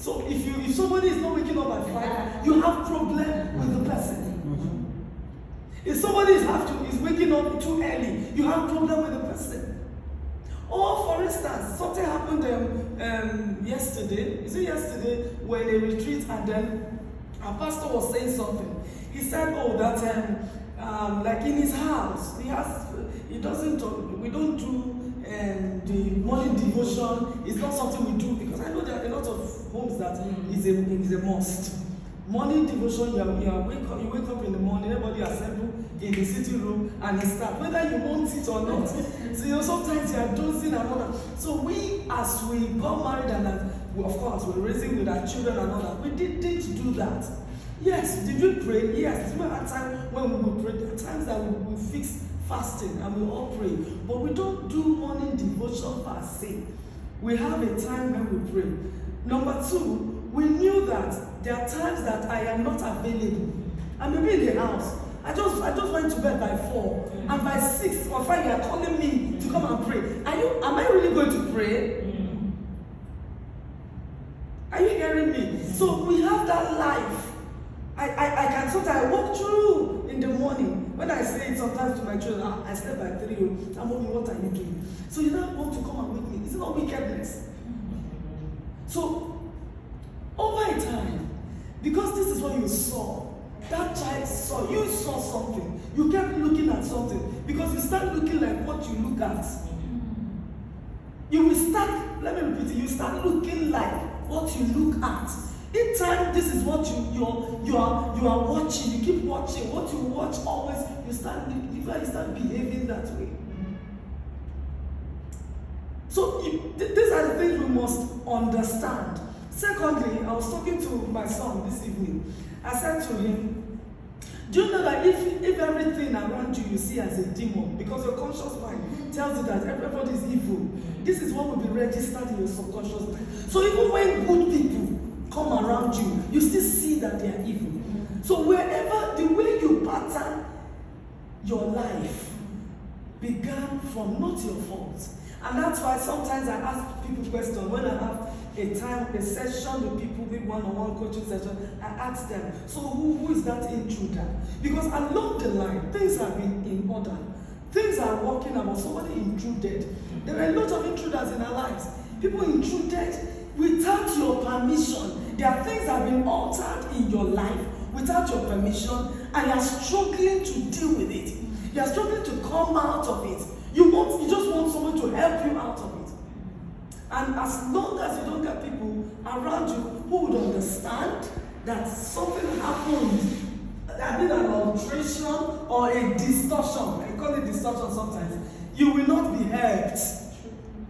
So if somebody is not waking up at 5, you have problem with the person. If somebody is waking up too early, you have problem with the person. Or for instance, something happened yesterday. Is it yesterday when a retreat, and then our pastor was saying something. He said, "Oh, that like in his house, we don't do the morning devotion. It's not something we do, because I know there are a lot of homes that is a must. Morning devotion, you wake up in the morning, everybody assemble in the sitting room and it starts, whether you want it or not. So sometimes you are dozing and all that. So as we got married and of course we're raising with our children and all that, we didn't do that. Yes, did we pray? Yes. There were times when we would pray. There are times that we fix fasting and we all pray. But we don't do morning devotion per se. We have a time when we pray. Number 2, we knew that there are times that I am not available. I may be in the house. I just went to bed by 4, and by 6 or 5 you are calling me to come and pray. Am I really going to pray? Are you hearing me? So we have that life. I can sometimes walk through in the morning. When I say it sometimes to my children, I slept by 3. Mommy, what are you doing? So you don't want to come and wake me. Is it not wickedness? So over a time, because this is what you saw, that child saw, you saw something. You kept looking at something because you start looking like what you look at. You will start, let me repeat it, you start looking like what you look at. Each time this is what you are watching, you keep watching. What you watch always, you start behaving that way. So these are the things we must understand. Secondly, I was talking to my son this evening. I said to him, do you know that if everything around you see as a demon, because your conscious mind tells you that everybody is evil, this is what will be registered in your subconscious mind. So even when good people come around you, you still see that they are evil. So wherever, the way you pattern your life began from not your fault. And that's why sometimes I ask people questions. When I have a session with people, big one-on-one coaching session, I ask them, so who is that intruder? Because along the line, things have been in order. Things are working out. Somebody intruded. There are a lot of intruders in our lives. People intruded without your permission. There are things that have been altered in your life without your permission, and you are struggling to deal with it. You are struggling to come out of it. You just want someone to help you out of it. And as long as you don't get people around you who would understand that something happened, I mean an alteration or a distortion, I call it distortion sometimes, you will not be helped.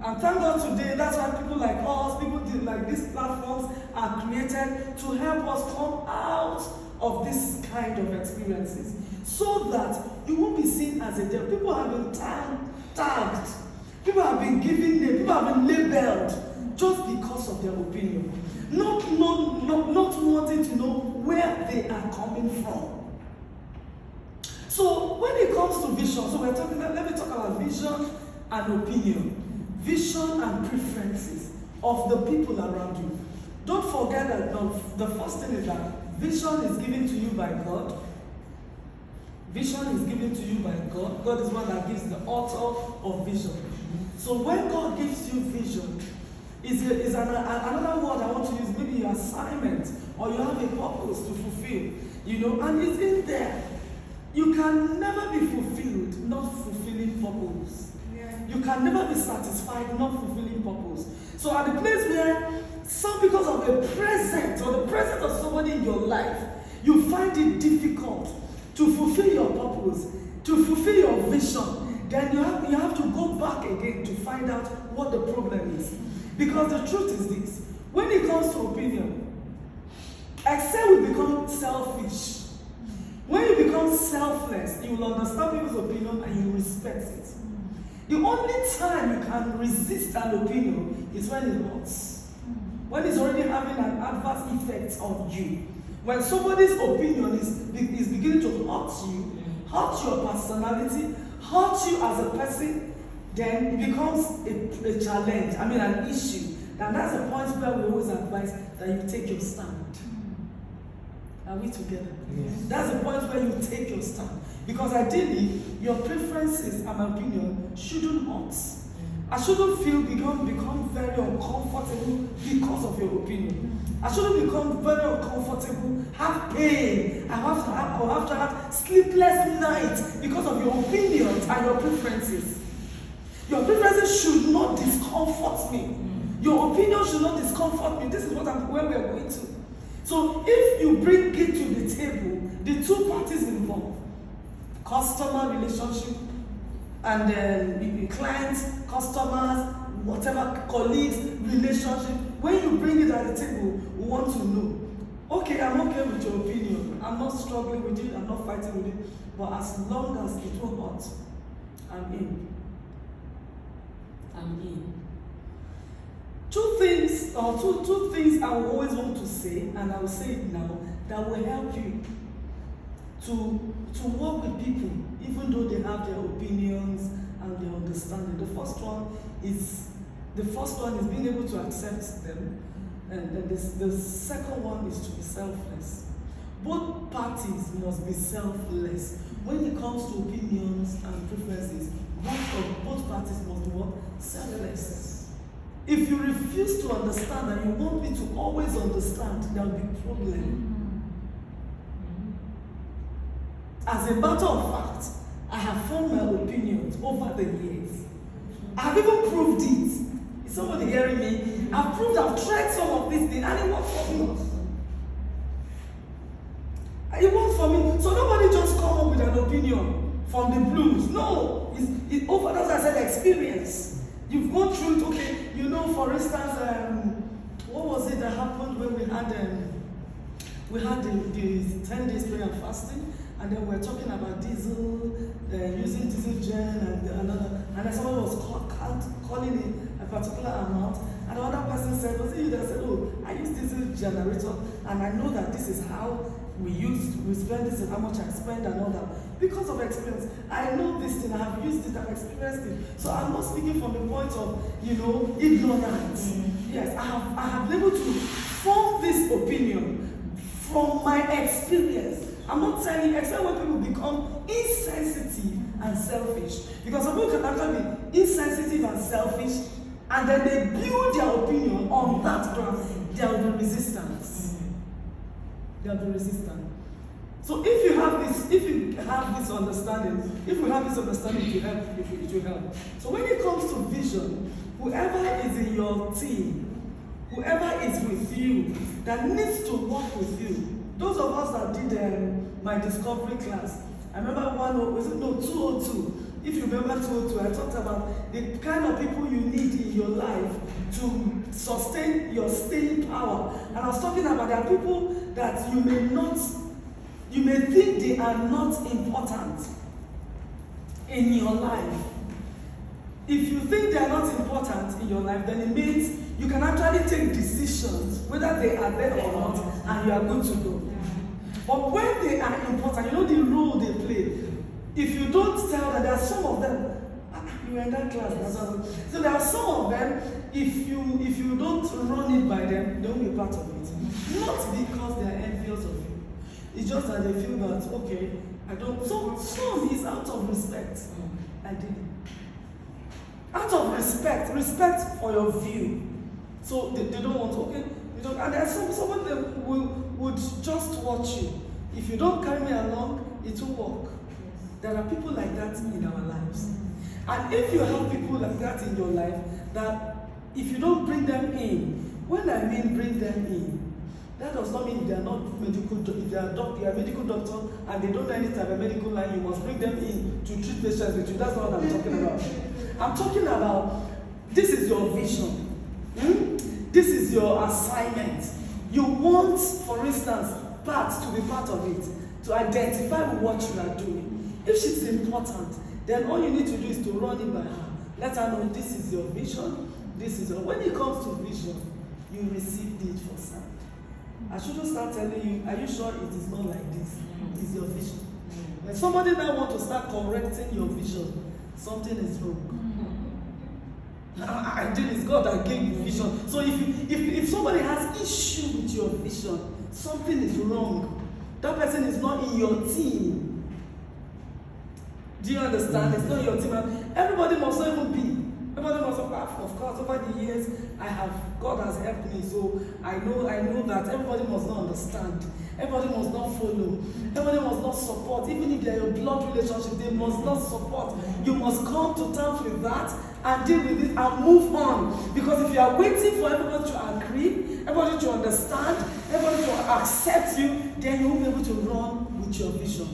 And thank God today, that's why people like us, people like these platforms are created to help us come out of this kind of experiences, so that you won't be seen as a devil. People have been tagged, people have been given names, people have been labeled just because of their opinion, not wanting to know where they are coming from. So when it comes to vision, so let me talk about vision and opinion. Vision and preferences of the people around you. Don't forget that the first thing is that vision is given to you by God. Vision is given to you by God. God is one that gives the author of vision. So when God gives you vision, is another word I want to use, maybe your assignment, or you have a purpose to fulfill, and it's in there. You can never be fulfilled not fulfilling purpose. You can never be satisfied not fulfilling purpose. So at the place where, because of the presence or the presence of somebody in your life, you find it difficult to fulfill your purpose, to fulfill your vision, then you have to go back again to find out what the problem is. Because the truth is this, when it comes to opinion, except we become selfish. When you become selfless, you will understand people's opinion and you respect it. The only time you can resist an opinion is when it hurts. When it's already having an adverse effect on you. When somebody's opinion is beginning to hurt your personality, hurt you as a person, then it becomes a challenge, an issue And that's the point where we always advise that you take your stand. Are we together? Yes. That's the point where you take your stand. Because ideally, your preferences and opinion shouldn't hurt. I shouldn't become very uncomfortable because of your opinion. I shouldn't become very uncomfortable, have pain, I have to have sleepless nights because of your opinions and your preferences. Your preferences should not discomfort me. Your opinion should not discomfort me. This is where we are going to. So if you bring it to the table, the two parties involved, customer relationship, and then clients, customers, whatever, colleagues, relationship, when you bring it at the table, we want to know, okay, I'm okay with your opinion, I'm not struggling with it, I'm not fighting with it, but as long as it will hurt, I'm in. I'm in. Two things I will always want to say, and I will say it now, that will help you to work with people, even though they have their opinions and their understanding. The first one is being able to accept them, and then the second one is to be selfless. Both parties must be selfless. When it comes to opinions and preferences, both parties must be what? Selfless. If you refuse to understand and you want me to always understand, there will be a problem. As a matter of fact, I have formed my opinions over the years. I have even proved it. Is somebody hearing me? I've tried some of these things and it worked for me. It worked for me. So nobody just come up with an opinion from the blues. No. It over, as I said, experience. You've gone through it, okay. You know, for instance, what was it that happened when we had the 10 days prayer and fasting? And then we're talking about diesel, using diesel gen and another. And then someone was calling it a particular amount. And another person said, was it you that said, oh, I use diesel generator and I know that this is how we spend this and how much I spend and all that. Because of experience, I know this thing, I have used it, I've experienced it. So I'm not speaking from the point of, ignorance. Yes, I have been able to form this opinion from my experience. I'm not telling you, except when people become insensitive and selfish. Because some people can actually be insensitive and selfish, and then they build their opinion on that ground. There will be resistance. There will be resistance. So if you have this understanding, it will help, it will help. So when it comes to vision, whoever is in your team, whoever is with you, that needs to work with you, those of us that did my discovery class, I remember 202. If you remember 202, I talked about the kind of people you need in your life to sustain your staying power. And I was talking about there are people that you may think they are not important in your life. If you think they are not important in your life, then it means you can actually take decisions, whether they are there or not, and you are good to go. But when they are important, the role they play. If you don't tell them, there are some of them, you were in that class, so there are some of them, if you don't run it by them, they won't be part of it. Not because they are envious of you. It's just that they feel that, okay, I don't, so some is out of respect. I did it. Out of respect for your view. So they don't want to, okay, and there's some of them would just watch you. If you don't carry me along, it will work. There are people like that in our lives. And if you have people like that in your life, that if you don't bring them in, when I mean bring them in, that does not mean they are not medical, if they are a medical doctor and they don't know any type of medical line, you must bring them in to treat patients with you. That's not what I'm talking about. I'm talking about, this is your vision. This is your assignment. You want, for instance, Pat to be part of it, to identify what you are doing. If she's important, then all you need to do is to run it by her. Let her know this is your vision, this is your... When it comes to vision, you received it for sight. I shouldn't start telling you, are you sure it is not like this? It is your vision. When somebody now wants to start correcting your vision, something is wrong. Ideally, it's God that gave you vision. So if somebody has issue with your vision, something is wrong. That person is not in your team. Do you understand? It's not your team. Everybody must not even be. Everybody must have, of course, over the years, God has helped me, so I know that everybody must not understand. Everybody must not follow. Everybody must not support. Even if they're your blood relationship, they must not support. You must come to terms with that and deal with it and move on. Because if you are waiting for everybody to agree, everybody to understand, everybody to accept you, then you won't be able to run with your vision.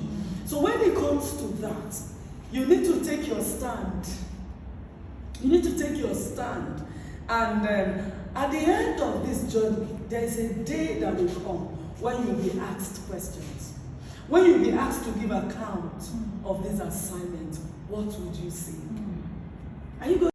So when it comes to that, you need to take your stand. You need to take your stand. And at the end of this journey, there is a day that will come when you'll be asked questions. When you'll be asked to give account of this assignment, what would you say? Are you going